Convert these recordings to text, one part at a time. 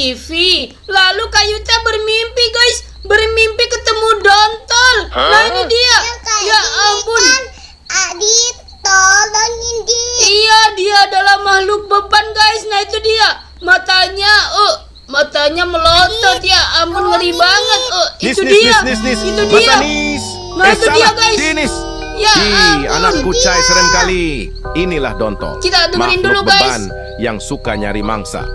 TV. Lalu Kak Yuta bermimpi guys, bermimpi ketemu Dontol. Nah ini dia. Ya ampun. Adit, tolongin dia. Iya, dia adalah makhluk beban guys. Nah itu dia. Matanya melotot ya. Ampun, ngeri banget. Itu dia. Itu dia. Nah itu dia guys. Ya anak kucai serem kali. Inilah Dontol, kita dengerin dulu makhluk guys. beban yang suka nyari mangsa.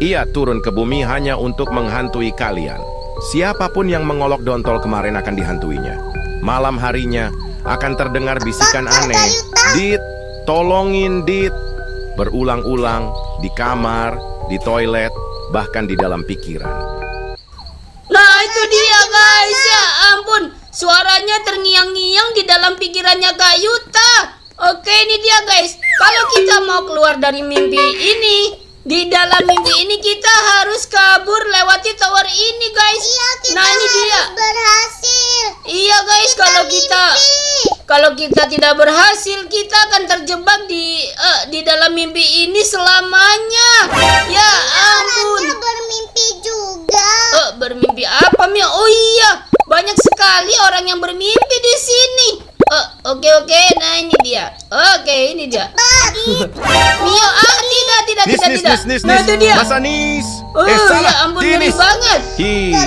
Ia turun ke bumi hanya untuk menghantui kalian. Siapapun yang mengolok Dontol kemarin akan dihantuinya. Malam harinya akan terdengar bisikan aneh. Dit, tolongin Dit. Berulang-ulang di kamar, di toilet, bahkan di dalam pikiran. Nah itu dia guys. Ya ampun, suaranya terngiang-ngiang di dalam pikirannya Kak Yuta. Oke, ini dia guys. Kalau kita mau keluar dari mimpi ini, di dalam mimpi ini kita harus kabur lewati tower ini guys. Iya, kita nah ini dia. harus berhasil. Iya guys, kalau kita tidak berhasil, kita akan terjebak di dalam mimpi ini selamanya. Ya ampun. Orangnya bermimpi juga. Bermimpi apa Mio? Oh iya, banyak sekali orang yang bermimpi di sini. Oke, nah ini dia. Oke, ini dia. Mio, tidak. Nah itu dia. Mas Anis. Ya ampun, ngeri banget.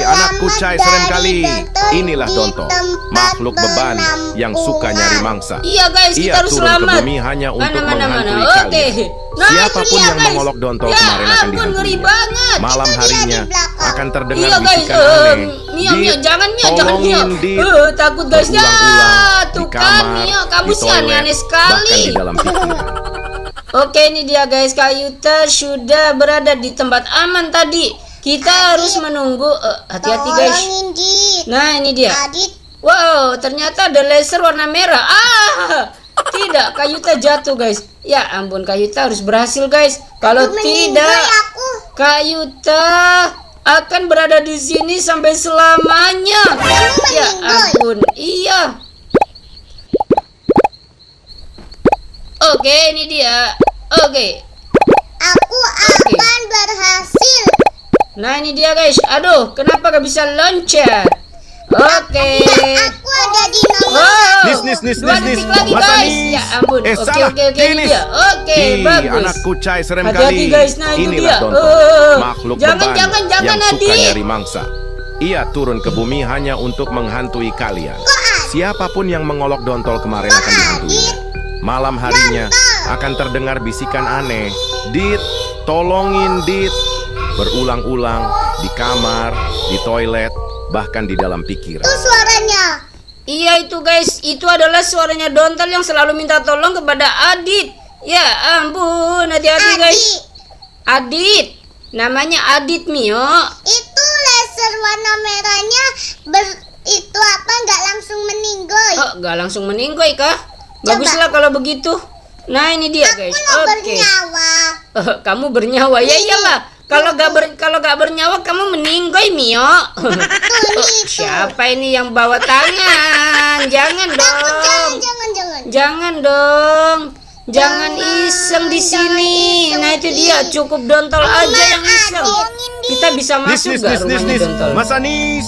Anak kucai serem kali. Inilah Dontol, makhluk beban yang suka nyari mangsa. Iya guys, kita Ia harus turun selamat. ke bumi hanya untuk menghantui Oke. kalian. Nah, Siapapun itu dia, yang guys. mengolok Dontol Ya kemarin akan ampun, ngeri dihantuinya. banget. Malam Itu dia harinya di belakang. akan terdengar Iya guys, bisikan aneh. Mio, jangan Mio. Tolongin Dit. Takut guys ya. Berulang-ulang Tuh di kan kamar, Mio, kamu di sih toilet, aneh-aneh bahkan sekali. di dalam pikiran. Oke, ini dia guys. Kak Yuta sudah berada di tempat aman tadi. Kita harus menunggu. Hati-hati guys. Tolongin Dit. Nah ini dia. Adit, Wow, ternyata ada laser warna merah. Tidak, Kak Yuta jatuh guys. Ya ampun, Kak Yuta harus berhasil guys. Kalau meninggal tidak, aku. Kak Yuta akan berada di sini sampai selamanya. Ya ampun, iya. Oke, ini dia. Oke. Aku akan berhasil. Nah ini dia guys. Aduh, kenapa gak bisa loncat? Oke. Aku ada di nomor. Wow. Nis. 2 detik lagi Mas guys. Anis. Ya ampun. Salah. Oke, ini dia. Oke, bagus. Anak kucai serem Hati-hati, kali. guys. Nah, itu Inilah dia. Dontol, makhluk Jangan, beban jangan, yang suka Adik. nyari mangsa. Ia turun ke bumi hanya untuk menghantui kalian. Siapapun yang mengolok Dontol kemarin akan dihantuinya. Malam harinya akan terdengar bisikan aneh. Dit, tolongin Dit. Berulang-ulang di kamar, di toilet, bahkan di dalam pikiran. Itu suaranya. Iya itu guys, itu adalah suaranya Dontol yang selalu minta tolong kepada Adit. Ya ampun, hati-hati guys. Adit, namanya Adit Mio. Itu laser warna merahnya itu apa nggak langsung meninggoy. Gak langsung meninggoy kah? Baguslah kalau begitu. Nah ini dia guys. Aku bernyawa. Kamu bernyawa ya iyalah. Kalau gak bernyawa kamu meninggoy Mio. Siapa ini yang bawa tangan? Jangan dong. Jangan dong. Jangan iseng di sini. Nah itu dia, cukup Dontol aja yang iseng. Kita bisa masuk gak rumahnya Dontol? Mas Anis.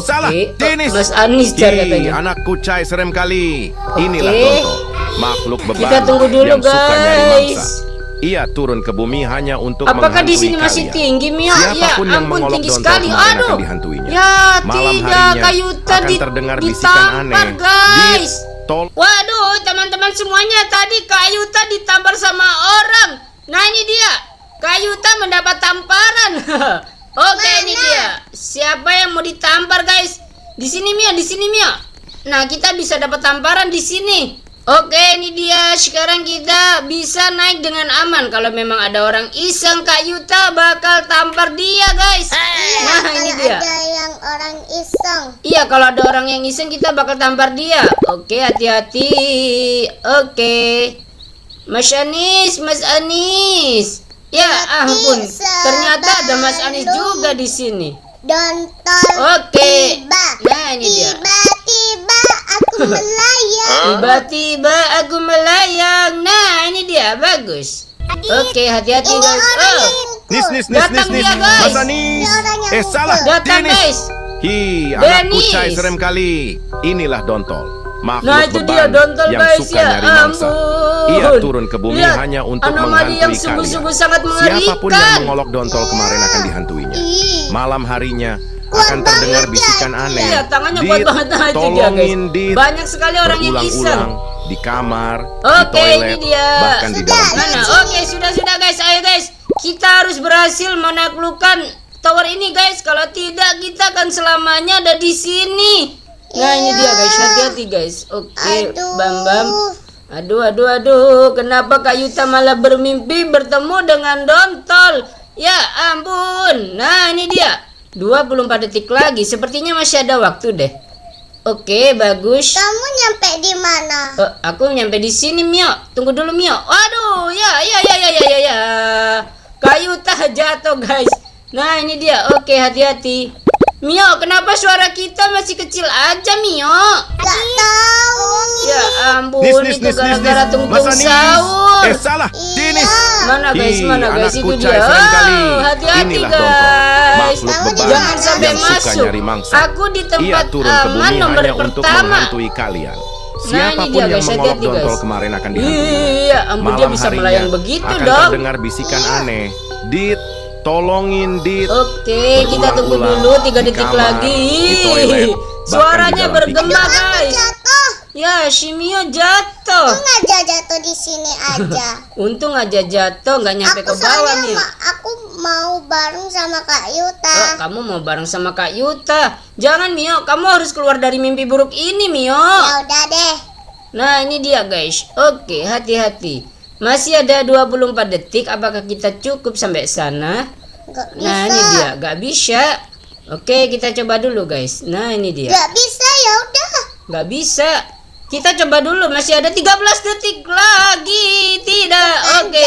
Salah, Denis. Mas Anis katanya. Anak kucai serem kali. Inilah Oke. Dontol, makhluk beban Kita tunggu dulu yang suka nyari guys. mangsa. Ia turun ke bumi hanya untuk Apakah di menghantui sini masih kalian. tinggi Mio? Ya Siapapun yang ampun, mengolok tinggi Dontol sekali. kemarin Aduh. akan dihantuinya. Ya Malam tidak, harinya Kak Yuta akan terdengar bisikan aneh. ditampar guys. Tol. Waduh, teman-teman semuanya, tadi Kak Yuta ditampar sama orang. Nah ini dia, Kak Yuta mendapat tamparan. Oke, ini dia. Siapa yang mau ditampar guys? Di sini Mia, di sini Mia. Nah kita bisa dapat tamparan di sini. Oke, ini dia. Sekarang kita bisa naik dengan aman. Kalau memang ada orang iseng, Kak Yuta bakal tampar dia guys. Nah ini dia. Ada yang orang iseng. Iya, kalau ada orang yang iseng kita bakal tampar dia. Oke, hati-hati. Oke. Mas Anis, Mas Anis. Ya ampun, ternyata ada Mas Anis juga di sini. Dontol. Oke. Tiba. Nah, ini dia. Tiba-tiba aku melayang. Tiba-tiba aku melayang. Nah, ini dia, bagus. Oke, hati-hati Ini guys. orang yang Nis, Datang dia, guys. Masa Nis? Dia orang yang Salah, Datang Denis. guys. Hi, anak Denis. kucai serem kali. Inilah Dontol. Makhluk Nah itu beban dia Dontol yang guys, suka ya nyari mangsa. ampun. Ia turun ke bumi Lihat, hanya untuk anomali yang menghantui sungguh-sungguh kalian. sangat mengerikan. Siapapun yang mengolok Dontol kemarin akan dihantuinya. Ih. Malam harinya Kuat akan terdengar banget bisikan ya. aneh. Iya, tangannya Dit, kuat banget nah, itu dia guys. tolongin Dit. Banyak sekali orang yang iseng. Berulang-ulang di kamar, di Oke, toilet, ini dia. bahkan di dalam Sudah. Mana? Oke, sudah guys. Ayo guys, kita harus berhasil menaklukkan tower ini guys. Kalau tidak kita akan selamanya ada di sini. Nah ini dia guys, hati-hati guys. Oke, Aduh. Bambam. Aduh. Kenapa Kak Yuta malah bermimpi bertemu dengan Dontol? Ya ampun. Nah ini dia. 24 detik lagi. Sepertinya masih ada waktu deh. Oke, bagus. Kamu nyampe di mana? Aku nyampe di sini, Mio. Tunggu dulu, Mio. Waduh, ya. Kak Yuta jatuh, guys. Nah, ini dia. Oke, hati-hati. Mio, kenapa suara kita masih kecil aja, Mio? Gak tahu. Ya ampun, itu gara-gara tungtung Masa Nis? sahur. Salah, Iya. Denis. Mana guys, Ih, mana guys? anak Itu kucai dia. serem kali. Hati-hati Inilah guys. Dontol, makhluk Kamu beban Jangan sampai yang suka masuk. nyari mangsa. Aku di Ia tempat turun ke aman bumi nomor hanya untuk pertama. menghantui kalian. Nah, ini Siapapun dia, yang guys. mengolok Hati-hati, Dontol guys. kemarin akan dihantuinya. Iya, ampun dia Malam bisa harinya melayang begitu akan dong. terdengar bisikan aneh. Dit, tolongin Dit. Oke, kita tunggu Berulang-ulang dulu 3 di detik kamar, lagi. di toilet, bahkan Suaranya di dalam bergema, pikiran. guys. Jatuh. Ya, Shimio jatuh. Untung aja jatuh di sini aja. Untung aja jatuh, nggak nyampe Aku ke bawah, soalnya Mio. aku mau bareng sama Kak Yuta. Oh, kamu mau bareng sama Kak Yuta. Jangan, Mio. Kamu harus keluar dari mimpi buruk ini, Mio. Ya udah deh. Nah, ini dia, guys. Oke, hati-hati. Masih ada 24 detik. Apakah kita cukup sampai sana? Gak bisa. Nah, ini dia. Gak bisa. Oke, kita coba dulu, guys. Nah, ini dia. Gak bisa, ya udah. Gak bisa. Kita coba dulu. Masih ada 13 detik lagi. Tidak. Oke.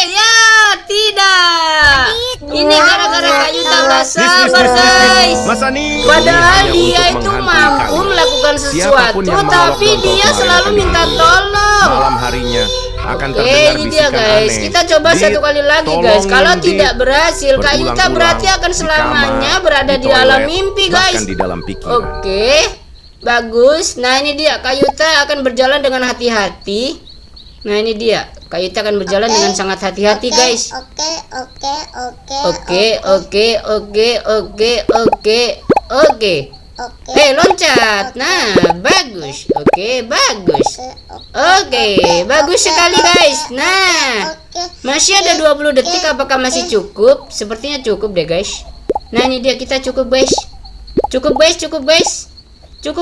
Ya, tidak. Ini gara-gara Kak Yuta gak sabar, guys. Masa Nis? Padahal Hanya dia untuk itu menghantui mampu kalian. melakukan Siapapun sesuatu, yang mengolok tapi Dontol dia kemarin selalu akan minta dihantuinya. tolong. Malam harinya akan Oke, terdengar ini dia bisikan guys. aneh. Kita coba Dit, satu kali lagi guys. tolongin Kalau Dit. tidak berhasil, Kak Yuta Berulang-ulang berarti akan di selamanya kamar, berada di toilet, alam mimpi guys. bahkan di dalam pikiran. Oke, bagus. Nah ini dia, Kak Yuta akan berjalan dengan hati-hati. Nah ini dia, Kak Yuta akan berjalan Oke. dengan sangat hati-hati guys. Oke. Oke. Loncat. Nah, bagus. Oke, bagus. Bagus sekali guys. Nah, masih ada 20 detik. Apakah masih cukup? Sepertinya cukup deh guys. Nah ini dia, kita cukup guys. Cukup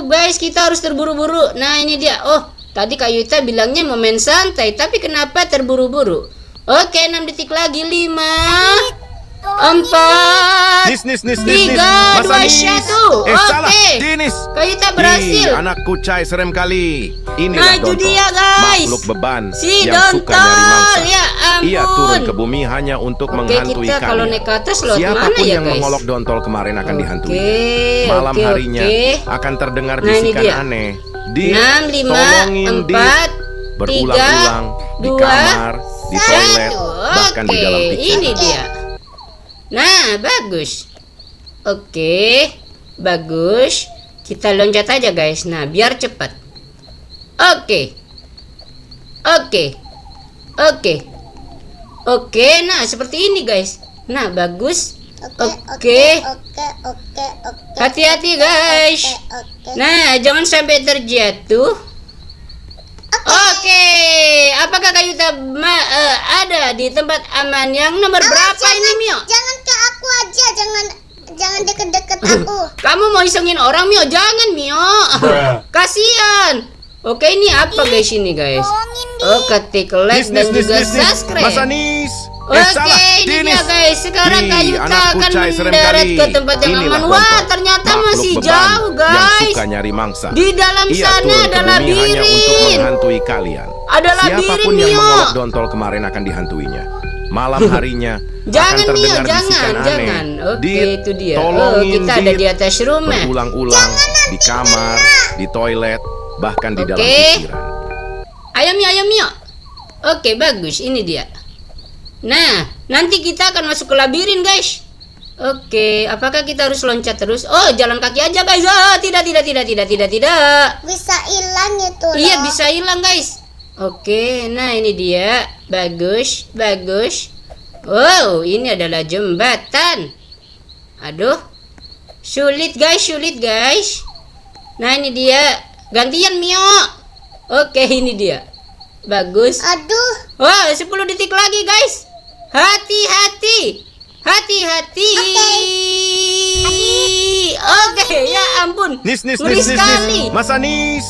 guys, kita harus terburu-buru. Nah ini dia. Oh, tadi Kak Yuta bilangnya mau main santai, tapi kenapa terburu-buru? Oke, 6 detik lagi. 5 4 Nis. 3 Masa 2 Nis? 1. Salah, Oke, Denis. Kak Yuta berhasil. Ih, anak kucai serem kali. Nah, Inilah itu Dontol, dia, guys. makhluk beban Si yang suka nyari mangsa. Dontol, ya ampun. Ia turun ke bumi hanya untuk Oke, menghantui kita kalau kalian. naik ke atas lewat Siapapun mana ya, yang guys? mengolok Dontol kemarin akan dihantui. Oke, Malam oke, harinya oke. akan terdengar Nah, ini bisikan dia. aneh. Dit, 6 5 tolongin Dit. 4 Berulang-ulang di 3 kamar, di 2 toilet, 1. bahkan di dalam Oke, pikiran. ini dia. Nah, bagus. Oke, bagus. Kita loncat aja guys. Nah, biar cepat. Oke. Nah seperti ini guys. Nah, bagus. Oke. Hati-hati guys. Nah, jangan sampai terjatuh. Oke. Apakah Kak Yuta ada di tempat aman yang nomor berapa ini, Mio? Jangan ke aku aja, jangan deket-deket aku. Kamu mau isengin orang, Mio? Jangan, Mio. Kasihan. Oke, ini apa guys ini guys? Oh, ketik like dan juga subscribe. Masa Nis? Oke, ini dia guys. Sekarang Kak Yuta anak akan kucai serem mendarat kali. ke tempat yang Inilah aman. Dontol, Wah, ternyata makhluk masih beban jauh yang guys. suka nyari mangsa. Di dalam Ia sana turun ada ke bumi hanya untuk labirin. menghantui kalian. Ada labirin, Siapapun yang Mio. mengolok Dontol kemarin akan dihantuinya. Malam harinya Jangan, akan Mio, terdengar bisikan jangan, aneh. jangan. Oke, Dit, itu dia. Oh, tolongin kita ada Dit. di atas rumah. Berulang-ulang di kamar, di toilet, bahkan di dalam Oke. pikiran. Ayo Mio. Oke, bagus. Ini dia. Nah Nanti kita akan masuk ke labirin, guys. Oke, apakah kita harus loncat terus? Oh, jalan kaki aja, guys. Oh, tidak. Bisa hilang itu Iya, loh. bisa hilang, guys. Oke, nah ini dia. Bagus. Wow, ini adalah jembatan. Aduh. Sulit, guys. Nah, ini dia. Gantian, Mio. Oke, ini dia. Bagus. Aduh, Wah, 10 detik lagi, guys. Hati-hati. Oke, ya ampun. Nis. Ngeri sekali. Mas Anis.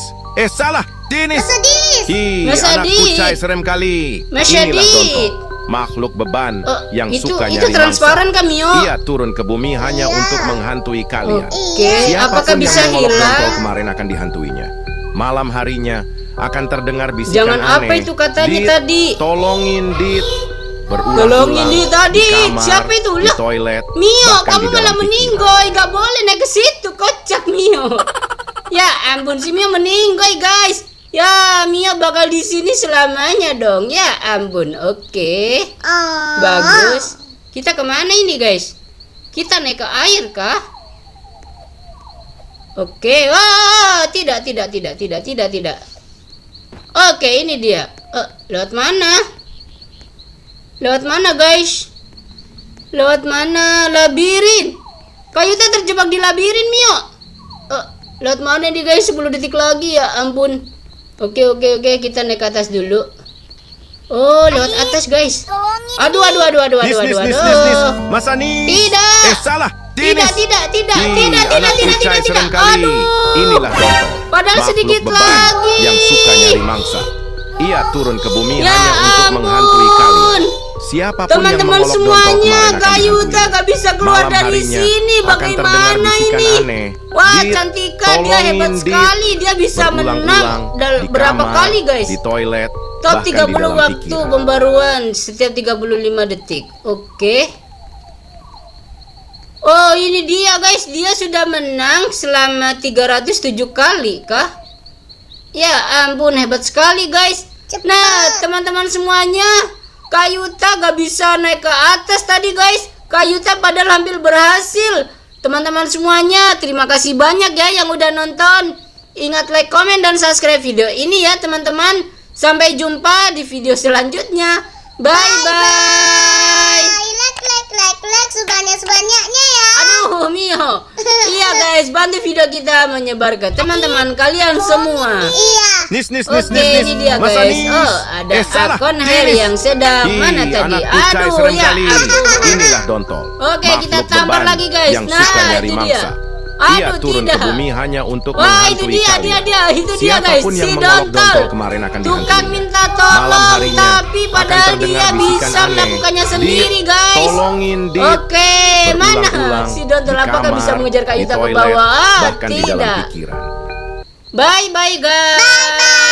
Salah. Dinis. sedih. Mas Anak Adit. kucai serem kali. Mas Inilah Adit. Dontol, makhluk beban yang itu suka itu nyari transparan mangsa. kan, Mio? Ia turun ke bumi hanya Iya. untuk menghantui kalian. Oke, Siapapun apakah bisa yang mengolok hilang? Dontol kemarin akan dihantuinya. Malam harinya akan terdengar bisikan Jangan aneh. apa itu katanya Dit, tadi? Tolongin Dit. Tolongin Dit tadi. Di kamar, Siapa itu? Di Lah, toilet. Mio, bahkan kamu di dalam malah pikiran. meninggoy. Gak boleh naik ke situ, kocak Mio. Ya ampun, si Mio meninggoy, guys. Ya, Mio bakal di sini selamanya dong. Ya ampun. Oke. Oh. Bagus. Kita kemana ini, guys? Kita naik ke air kah? Oke. Wah, tidak. Oke, ini dia. Lewat mana? Lewat mana, guys? Lewat mana? Labirin. Kayuta terjebak di labirin, Mio. Lewat mana nih, guys? 10 detik lagi, ya ampun. Oke, kita naik ke atas dulu. Oh, lewat atas, guys. Aduh. Nis. Mas Anis. Tidak. Salah. Tidak. Anak kucai serem kali. Aduh. Inilah Dontol, Padahal makhluk sedikit beban lagi. yang suka nyari mangsa. Ia turun ke bumi Ya hanya untuk ampun. menghantui kalian. Siapapun yang Teman-teman mengolok Dontol semuanya, kemarin akan Kayuta dihantuinya. gak bisa keluar Malam dari harinya sini. akan terdengar Bagaimana bisikan ini? aneh. Wah, Dit, Cantika, dia tolongin hebat Dit. sekali. Dia bisa Berulang-ulang menang di berapa kamar, kali, guys? Di toilet, Top bahkan di 30 dalam waktu pikiran. pembaruan setiap 35 detik. Oke. Oh, ini dia, guys. Dia sudah menang selama 307 kali kah? Ya ampun, hebat sekali, guys. Cepat. Nah, teman-teman semuanya, Kayuta gak bisa naik ke atas tadi, guys. Kayuta padahal hampir berhasil. Teman-teman semuanya, terima kasih banyak ya yang udah nonton. Ingat like, komen, dan subscribe video ini ya, teman-teman. Sampai jumpa di video selanjutnya. Bye-bye. Like sebanyak-banyaknya ya. Aduh, Mio. Iya, guys, bantu video kita menyebar ke teman-teman kalian semua. Iya. Nis. Oke, ini dia, Mas guys. Anis. Oh, ada Salah. akun Harry Dinis. yang sedang mana tadi? Anak kucai Aduh, serem ya kali. ampun. Inilah Dontol, Oke, kita makhluk tampar beban lagi, guys. yang Nah, suka nyari itu mangsa. dia. Ia Aduh, turun tidak. ke bumi hanya untuk Wah, itu menghantui dia, kalian. itu dia, guys. Siapapun yang Si mengolok Dontol. Dontol kemarin akan Tukang dihantuinya. minta Malam tolong, harinya tapi akan padahal terdengar dia bisikan bisa aneh. melakukannya Dit, sendiri, guys. tolongin Dit. Oke, mana Berulang-ulang si Dontol? di Apakah bisa kamar, mengejar di Kayuta ke toilet, bawah? bahkan di dalam Tidak. pikiran. Bye, guys.